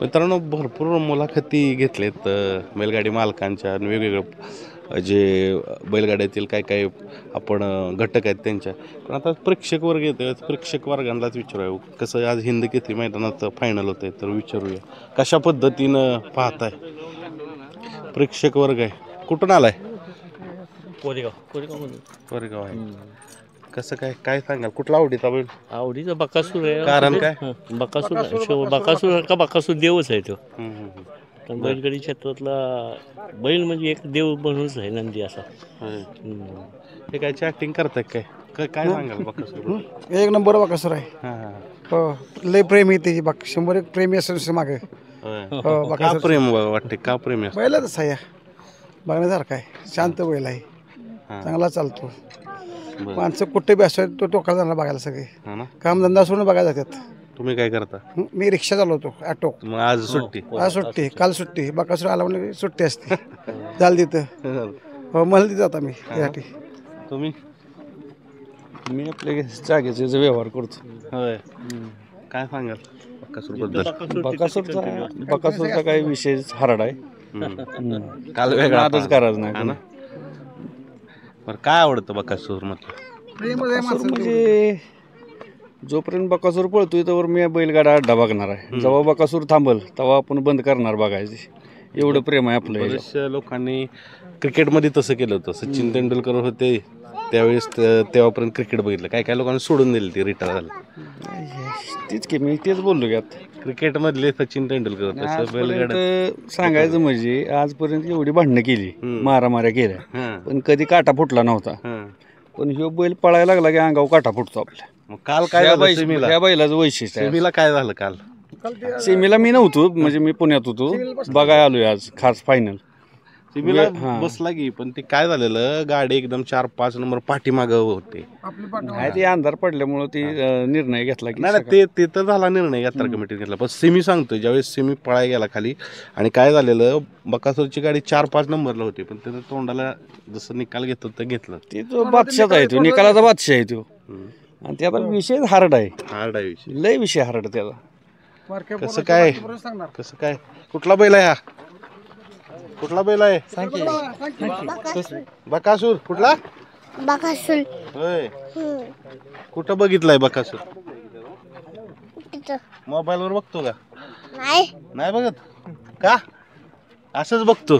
मित्रांनो भरपूर मुलाखती घेतलेत बैलगाडी मालकांच्या आणि वेगवेगळं जे बैलगाड्यातील काय काय आपण घटक आहेत त्यांच्या. पण आता प्रेक्षक वर्ग येतो, प्रेक्षक वर्गांनाच विचारूया कसं आज हिंद केसरी मैदानात फायनल होत आहे, तर विचारूया कशा पद्धतीनं पाहताय. प्रेक्षक वर्ग आहे, कुठून आलाय? कोरेगाव आहे. कसं काय काय सांगाल, कुठला आवडीचा बैल? आवडीचा बकासूर आहे. कारण काय? बकासूर का बकासूर देवच आहे तो. बैलगाडी क्षेत्रातला बैल म्हणजे एक देव म्हणूनच आहे नंदी असा. हे काय चॅटिंग करताय काय काय सांगाल बकासूर? एक नंबर बकासूर आहे. हो लय प्रेम आहे त्याची 100 प्रेमी असेल मागे. का प्रेम वाटते, का प्रेम आहे? बैलाच आहे बघण्यासारखा आहे, शांत बैल आहे, चांगला चालतो. माणसं कुठे बी असतो तो टोकाला जाणार बघायला सगळे. कामधंदा सोडून बघायला जातात. तुम्ही काय करता? मी रिक्षा चालवतो ऑटो. मग आज सुट्टी? आज सुट्टी, काल सुट्टी. बकासूर आला म्हणजे सुट्टी असते. झालं तिथं हो मला तिथं आता मी त्यासाठी. तुम्ही? मी आपल्या जागेचे व्यवहार करतो. होय, काय सांगाल बकासूर बद्दल? बकासूरचा काही विषय हरड आहे. काल वेगळा आजच करायचं नाही ना. बरं काय आवडतं बकासूर म्हटलं? म्हणजे जोपर्यंत बकासूर पळतोय तोवर मी बैलगाडा अड्डा बघणार आहे. जेव्हा बकासूर थांबल तेव्हा आपण बंद करणार बघायचे. एवढं प्रेम आहे आपलं. बऱ्याचशा लोकांनी क्रिकेटमध्ये तसं केलं होतं. सचिन तेंडुलकर होते त्यावेळेस, तेव्हापर्यंत क्रिकेट बघितलं. काय काय लोकांनी सोडून दिली, ती रिटायर झालं. तीच की मी तेच बोललो की आता क्रिकेटमधले सचिन तेंडुलकर तसं बैलगाड्या सांगायचं म्हणजे आजपर्यंत एवढी भांडणं केली, मारामाऱ्या केल्या, पण कधी काटा फुटला नव्हता. पण ह्यो बैल पळायला लागला की अंगावर काटा फुटतो आपल्या. मग काल काय झालं सेमीला? ह्या बैलाचं वैशिष्ट्य आहे. सेमीला काय झालं काल? सेमीला मी नव्हतो, म्हणजे मी पुण्यात होतो, बघायला आलोय आज खास फायनल. सेमीला बसला की, पण ते काय झालेलं, गाडी एकदम 4-5 नंबर पाठीमागं होते. ते अंधार पडल्यामुळे ती निर्णय घेतला की नाही ते तर झाला निर्णय, यात्रा कमिटीने घेतला. पण सेमी सांगतोय, ज्यावेळेस सेमी पळायला गेला खाली आणि काय झालेलं, बकासूरची गाडी 4-5 नंबरला होती, पण त्याचं तोंडाला जसं निकाल घेतो तर घेतलं. ते तो बादशाह आहे, तो निकालाचा बादशाह आहे तो. आणि त्याचा विषय हार्ड आहे. हार्ड आहे विषय, लय विषय हार्ड त्याचा. कसं काय कसं काय कुठला बैल आहे हा? कुठला बैल आहे? बकासूर. कुठला बकासूर? होय, कुठं बघितलाय बकासूर? मोबाईल वर बघतो का? नाही बघत का? असंच बघतो.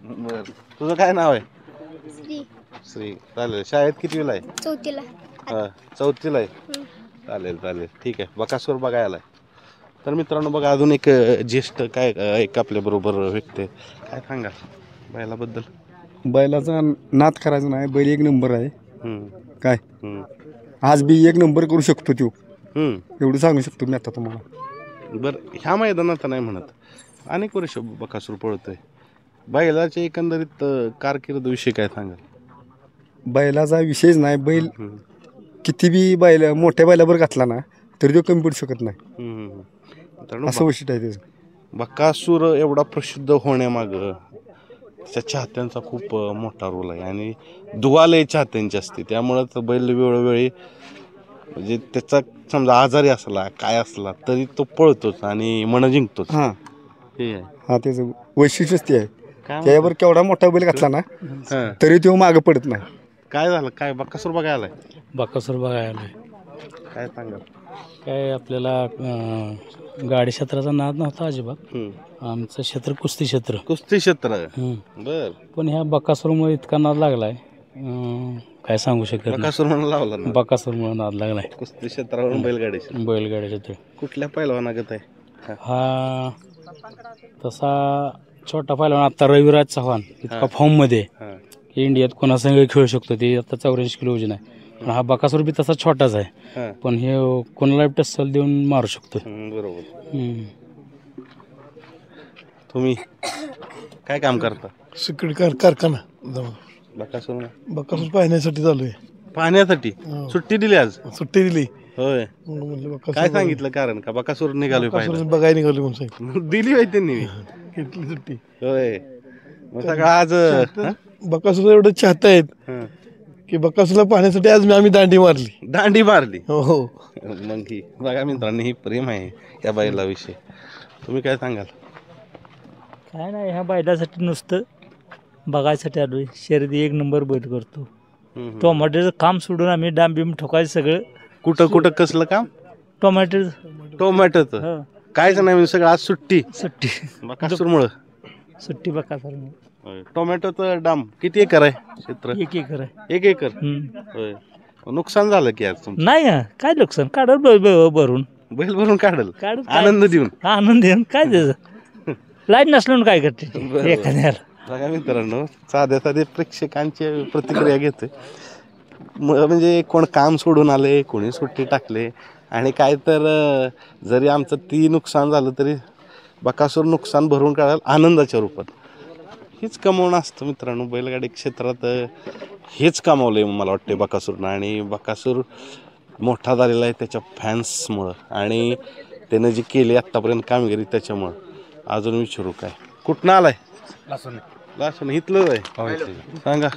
बर, तुझं काय नाव आहे? श्री. चालेल. शाळेत कितवीला आहे? 4थीला. हा, 4थीला आहे. चालेल ठीक आहे. बकासूर बघायला आहे. तर मित्रांनो बघा, अजून एक ज्येष्ठ काय एक आपल्या बरोबर व्यक्ती, काय सांगा बैलाबद्दल? बैलाचा नाद करायचा नाही, बैल एक नंबर आहे. काय आज बी एक नंबर करू शकतो तो, एवढं सांगू शकतो मी आता तुम्हाला. बरं, ह्या मैदानात नाही म्हणत, अनेक वर्ष बकासूर पळतोय. बैलाच्या एकंदरीत कारकीर्द विषयी काय सांगाल? बैलाचा विषयच नाही. बैल किती बी बैल मोठ्या बैलावर घातला ना तरी तो कमी पडू शकत नाही, असं वैशिष्ट्य आहे त्याचं. बकासूर एवढा प्रसिद्ध होण्यामागं त्या चाहत्यांचा खूप मोठा रोल आहे आणि दुवालय चाहत्यांची असते. त्यामुळं बैल वेळोवेळी म्हणजे त्याचा समजा आजारी असला काय असला तरी तो पळतोच आणि मन जिंकतोच. हां हे आहे, हा त्याचं वैशिष्ट्यच ते आहे. त्यावर केवढा मोठा बैल घातला ना तरी तो मागं पडत नाही. काय झालं, काय बकासूर बघायला? बकासूर बघायला काय सांगा? काय आपल्याला गाडी क्षेत्राचा नाद नव्हता अजिबात. आमचं क्षेत्र कुस्ती क्षेत्र. कुस्ती क्षेत्र. बर, पण ह्या बकासूरमुळे इतका नाद लागलाय, काय सांगू शकत नाही. बकासूर म्हणून लावला ना? बकासूरमुळे नाद लागलाय कुस्ती क्षेत्रावरून बैलगाडी क्षेत्र. कुठल्या पैलवानागत आहे हा? तसा छोटा पैलवान आता रविराज चव्हाण इतका फॉर्म मध्ये इंडियात कोणासंग खेळू शकतो. ते आता 84 किलो वजन आहे. पण हा बकासूर बी तसा छोटाच आहे, पण हे कोणाला टस्सल देऊन मारू शकतो. बरोबर. तुम्ही काय काम करता? सिक्युरिटी कारखाना. बकासूर पाहण्यासाठी चालू आहे. पाहण्यासाठी सुट्टी दिली आज? सुट्टी दिली. होय, काय सांगितलं कारण? का बकासूर निघालोय बघायला निघालो म्हणून सांगितलं. दिली होय त्यांनी घेतली सुट्टी. होय, मग सगळं आज बकासूर एवढं चाहता आहेत की बकासूरला पाहण्यासाठी आज आम्ही दांडी मारली. दांडी मारली. हो. मग ही बघा मित्रांनो, ही प्रेम आहे या बैलाविषयी. तुम्ही काय सांगाल? काय नाही, ह्या बैलासाठी नुसतं बघायसाठी आलोय. शर्यती एक नंबर बैल करतो. टोमॅटोचं काम सोडून आम्ही डांबीम ठोकायचं सगळं. कुठं कसलं काम? टोमॅटोचं कायच नाही, सगळं आज सुट्टी बकासूरमुळं. सुट्टी बकासूर. टोमॅटोचं डाम किती एकर आहे क्षेत्र? 1 एकर आहे. 1 एकर. होय. नुकसान झालं की आज तुमचं? नाही काय नुकसान, काढल भरून बैल भरून काढल काढ आनंद देऊन. आनंद देऊन काय त्याचं लाईट नसलं काय करते एखाद्याला. बघा मित्रांनो, साध्या प्रेक्षकांची प्रतिक्रिया घेते. म्हणजे कोण काम सोडून आले, कोणी सुट्टी टाकले, आणि काय तर जरी आमचं ती नुकसान झालं तरी बकासूर नुकसान भरून काढाल आनंदाच्या रूपात. हेच कमवणं असतं मित्रांनो बैलगाडी क्षेत्रात. हेच कमावलं आहे मला वाटते बकासूरनं. आणि बकासूर मोठा झालेला आहे त्याच्या फॅन्समुळं, आणि त्यानं जी केली आत्तापर्यंत कामगिरी त्याच्यामुळं. अजून विचारू काय? कुठनं आलाय? लासून इथलंच आहे. सांगा.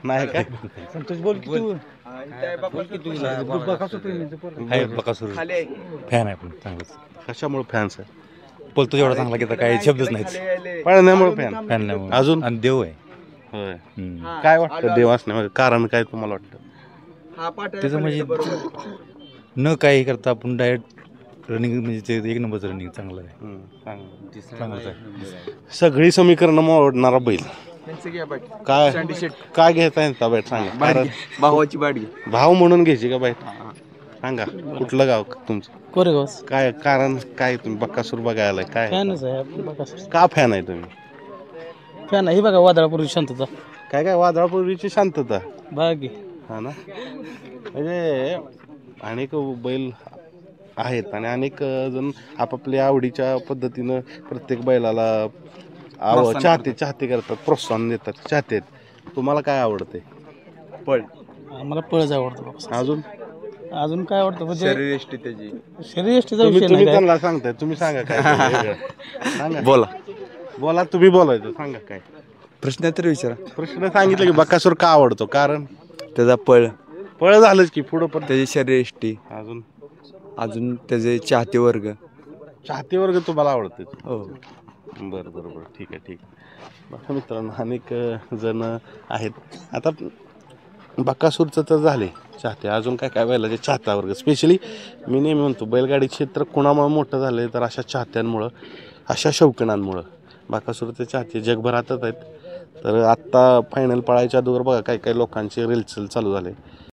नाही काय? बकासूर फॅन आहे पण चांगलंच. कशामुळे फॅन्स आहे? बोलतो जेवढा चांगला की काही शब्दच नाहीत. पळण्यामुळे फॅन नाही अजून. आणि देव आहे. होय. काय वाटतं देव असण्यामध्ये कारण काय तुम्हाला वाटतं? त्याचं म्हणजे न काही करता आपण डायरेक्ट रनिंग, म्हणजे ते 1 नंबरचं रनिंग चांगलं आहे. चांगलंच आहे. सगळी समीकरणं मोडणारा बैल. काय काय घ्यायचा यांचा बैठ सांगा. भावाची बाडगी. भाव म्हणून घ्यायची का बैठ? सांगा. कुठलं गाव तुमचं? कोरेगाव. काय कारण काय? तुम्ही बकासूर बघायला काय? फॅनच आहे आपण बकासूर. का फॅन आहे तुम्ही? फॅन आहे. ही बघा वादळापूर्वी शांतता. काय वादळापूर्वीची शांतता. बागी हा ना. म्हणजे अनेक बैल आहेत आणि अनेक जण आपापल्या आवडीच्या पद्धतीनं प्रत्येक बैलाला चाहते करतात, प्रोत्साहन देतात. चाहते आहेत. तुम्हाला काय आवडते? पळ. आम्हाला पळच आवडतं. अजून काय आवडतं म्हणजे शरीरयष्टी त्याची. शरीरयष्टीचा तुम्ही विषय तुम्ही नाही त्यांना सांगताय, तुम्ही सांगा काय वेगळं. सांगा. बोला तुम्ही बोलायचं. सांगा काय प्रश्न तर विचारा. प्रश्न सांगितलं की बकासूर का आवडतो? कारण त्याचा पळ झालंच की पुढं पण. त्याची शरीरयष्टी. अजून त्याचे चाहते वर्ग. चाहते वर्ग तुम्हाला आवडते? हो. बरं ठीक आहे. बघा मित्रांनो, अनेक जण आहेत. आता बकासूरचं तर झाले चाहते, अजून काय बैलाचे चाहता वर्ग. स्पेशली मी नेहमी म्हणतो बैलगाडी क्षेत्र कुणामुळे मोठं झालं तर अशा चाहत्यांमुळं, अशा शौकीनांमुळं. बकासूरचे चाहते जगभरातच आहेत. तर आत्ता फायनल पळायच्या अगोदर बघा काय लोकांचे रेलचल चालू झाले.